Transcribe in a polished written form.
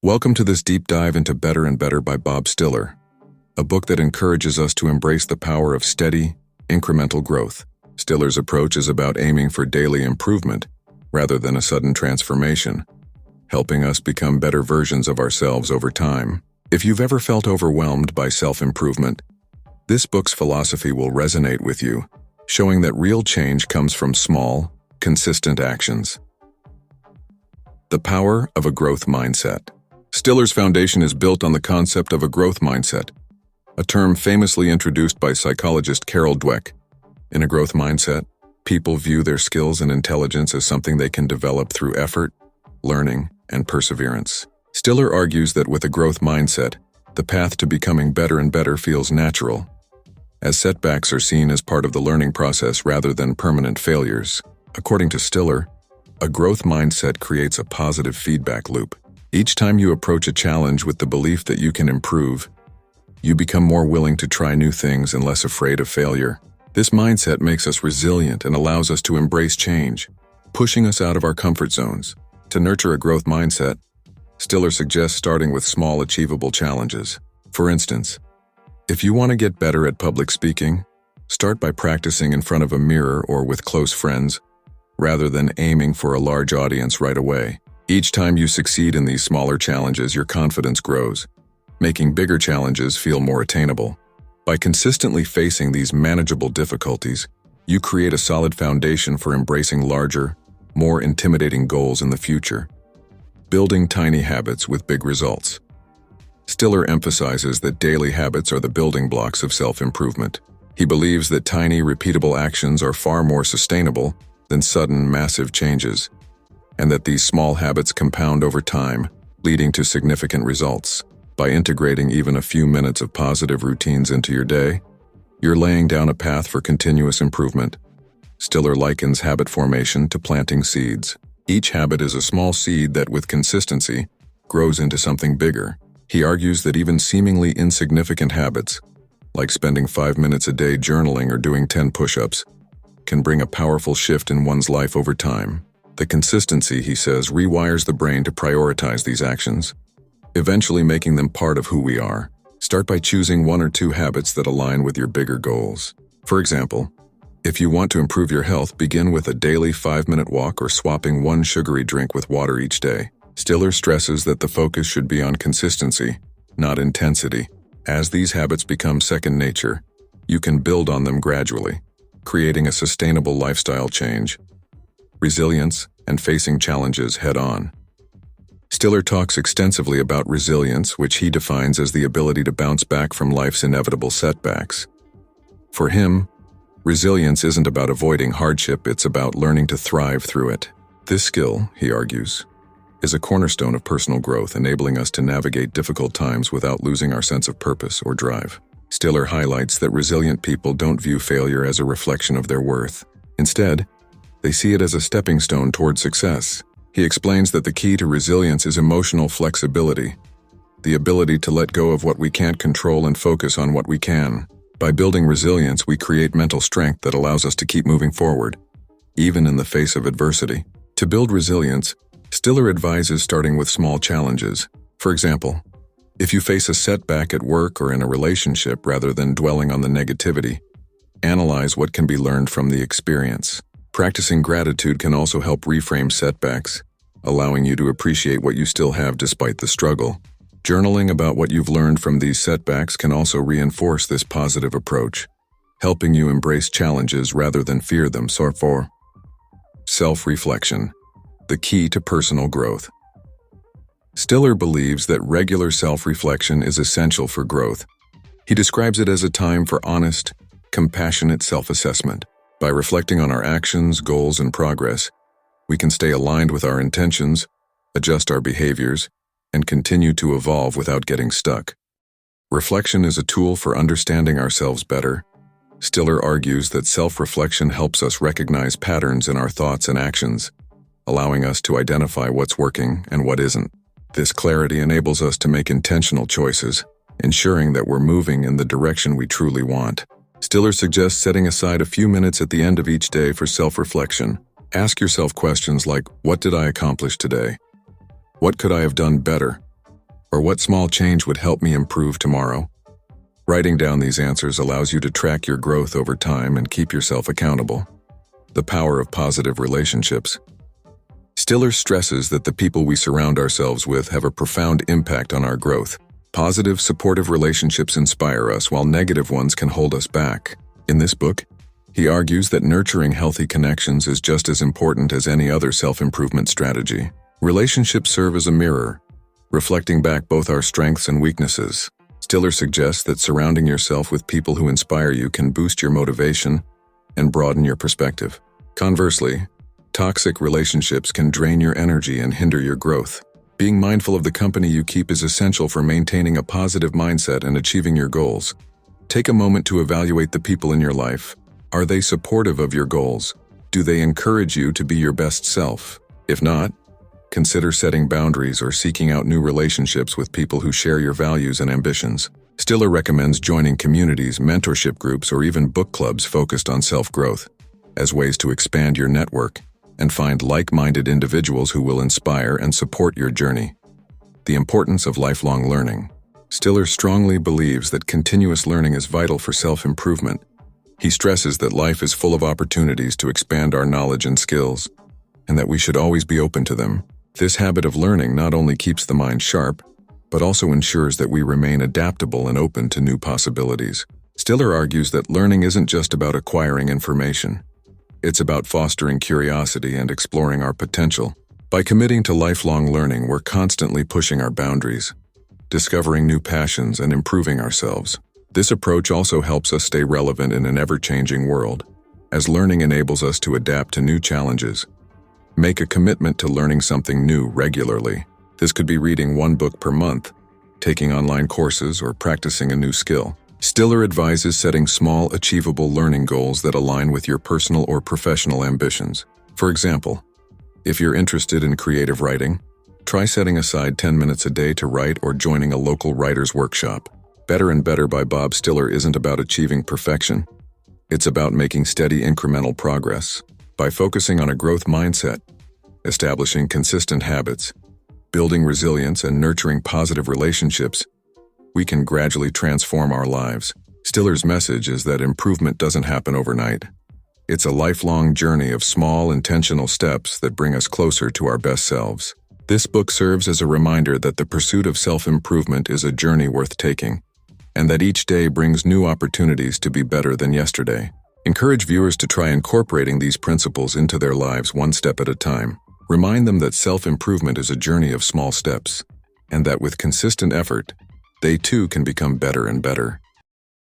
Welcome to this deep dive into Better and Better by Bob Stiller, a book that encourages us to embrace the power of steady, incremental growth. Stiller's approach is about aiming for daily improvement rather than a sudden transformation, helping us become better versions of ourselves over time. If you've ever felt overwhelmed by self-improvement, this book's philosophy will resonate with you, showing that real change comes from small, consistent actions. The power of a growth mindset. Stiller's foundation is built on the concept of a growth mindset, a term famously introduced by psychologist Carol Dweck. In a growth mindset, people view their skills and intelligence as something they can develop through effort, learning, and perseverance. Stiller argues that with a growth mindset, the path to becoming better and better feels natural, as setbacks are seen as part of the learning process rather than permanent failures. According to Stiller, a growth mindset creates a positive feedback loop. Each time you approach a challenge with the belief that you can improve, you become more willing to try new things and less afraid of failure. This mindset makes us resilient and allows us to embrace change, pushing us out of our comfort zones. To nurture a growth mindset, Stiller suggests starting with small, achievable challenges. For instance, if you want to get better at public speaking, start by practicing in front of a mirror or with close friends, rather than aiming for a large audience right away. Each time you succeed in these smaller challenges, your confidence grows, making bigger challenges feel more attainable. By consistently facing these manageable difficulties, you create a solid foundation for embracing larger, more intimidating goals in the future. Building tiny habits with big results. Stiller emphasizes that daily habits are the building blocks of self-improvement. He believes that tiny, repeatable actions are far more sustainable than sudden, massive changes, and that these small habits compound over time, leading to significant results. By integrating even a few minutes of positive routines into your day, you're laying down a path for continuous improvement. Stiller likens habit formation to planting seeds. Each habit is a small seed that, with consistency, grows into something bigger. He argues that even seemingly insignificant habits, like spending 5 minutes a day journaling or doing 10 push-ups, can bring a powerful shift in one's life over time. The consistency, he says, rewires the brain to prioritize these actions, eventually making them part of who we are. Start by choosing 1 or 2 habits that align with your bigger goals. For example, if you want to improve your health, begin with a daily 5-minute walk or swapping 1 sugary drink with water each day. Stiller stresses that the focus should be on consistency, not intensity. As these habits become second nature, you can build on them gradually, creating a sustainable lifestyle change. Resilience and facing challenges head-on. Stiller talks extensively about resilience, which he defines as the ability to bounce back from life's inevitable setbacks. For him, resilience isn't about avoiding hardship, it's about learning to thrive through it. This skill, he argues, is a cornerstone of personal growth, enabling us to navigate difficult times without losing our sense of purpose or drive. Stiller highlights that resilient people don't view failure as a reflection of their worth. Instead, they see it as a stepping stone toward success. He explains that the key to resilience is emotional flexibility, the ability to let go of what we can't control and focus on what we can. By building resilience, we create mental strength that allows us to keep moving forward, even in the face of adversity. To build resilience, Stiller advises starting with small challenges. For example, if you face a setback at work or in a relationship, rather than dwelling on the negativity, analyze what can be learned from the experience. Practicing gratitude can also help reframe setbacks, allowing you to appreciate what you still have despite the struggle. Journaling about what you've learned from these setbacks can also reinforce this positive approach, helping you embrace challenges rather than fear them. So for self-reflection, the key to personal growth. Stiller believes that regular self-reflection is essential for growth. He describes it as a time for honest, compassionate self-assessment. By reflecting on our actions, goals, and progress, we can stay aligned with our intentions, adjust our behaviors, and continue to evolve without getting stuck. Reflection is a tool for understanding ourselves better. Stiller argues that self-reflection helps us recognize patterns in our thoughts and actions, allowing us to identify what's working and what isn't. This clarity enables us to make intentional choices, ensuring that we're moving in the direction we truly want. Stiller suggests setting aside a few minutes at the end of each day for self-reflection. Ask yourself questions like, what did I accomplish today? What could I have done better? Or what small change would help me improve tomorrow? Writing down these answers allows you to track your growth over time and keep yourself accountable. The power of positive relationships. Stiller stresses that the people we surround ourselves with have a profound impact on our growth. Positive, supportive relationships inspire us, while negative ones can hold us back. In this book, he argues that nurturing healthy connections is just as important as any other self-improvement strategy. Relationships serve as a mirror, reflecting back both our strengths and weaknesses. Stiller suggests that surrounding yourself with people who inspire you can boost your motivation and broaden your perspective. Conversely, toxic relationships can drain your energy and hinder your growth. Being mindful of the company you keep is essential for maintaining a positive mindset and achieving your goals. Take a moment to evaluate the people in your life. Are they supportive of your goals? Do they encourage you to be your best self? If not, consider setting boundaries or seeking out new relationships with people who share your values and ambitions. Stiller recommends joining communities, mentorship groups, or even book clubs focused on self-growth as ways to expand your network and find like-minded individuals who will inspire and support your journey. The importance of lifelong learning. Stiller strongly believes that continuous learning is vital for self-improvement. He stresses that life is full of opportunities to expand our knowledge and skills, and that we should always be open to them. This habit of learning not only keeps the mind sharp, but also ensures that we remain adaptable and open to new possibilities. Stiller argues that learning isn't just about acquiring information. It's about fostering curiosity and exploring our potential. By committing to lifelong learning, we're constantly pushing our boundaries, discovering new passions, and improving ourselves. This approach also helps us stay relevant in an ever-changing world, as learning enables us to adapt to new challenges. Make a commitment to learning something new regularly. This could be reading one book per month, taking online courses, or practicing a new skill. Stiller advises setting small, achievable learning goals that align with your personal or professional ambitions. For example, if you're interested in creative writing, try setting aside 10 minutes a day to write or joining a local writer's workshop. Better and Better by Bob Stiller isn't about achieving perfection. It's about making steady incremental progress. By focusing on a growth mindset, establishing consistent habits, building resilience, and nurturing positive relationships, we can gradually transform our lives. Stiller's message is that improvement doesn't happen overnight. It's a lifelong journey of small, intentional steps that bring us closer to our best selves. This book serves as a reminder that the pursuit of self-improvement is a journey worth taking, and that each day brings new opportunities to be better than yesterday. Encourage viewers to try incorporating these principles into their lives one step at a time. Remind them that self-improvement is a journey of small steps, and that with consistent effort, they too can become better and better.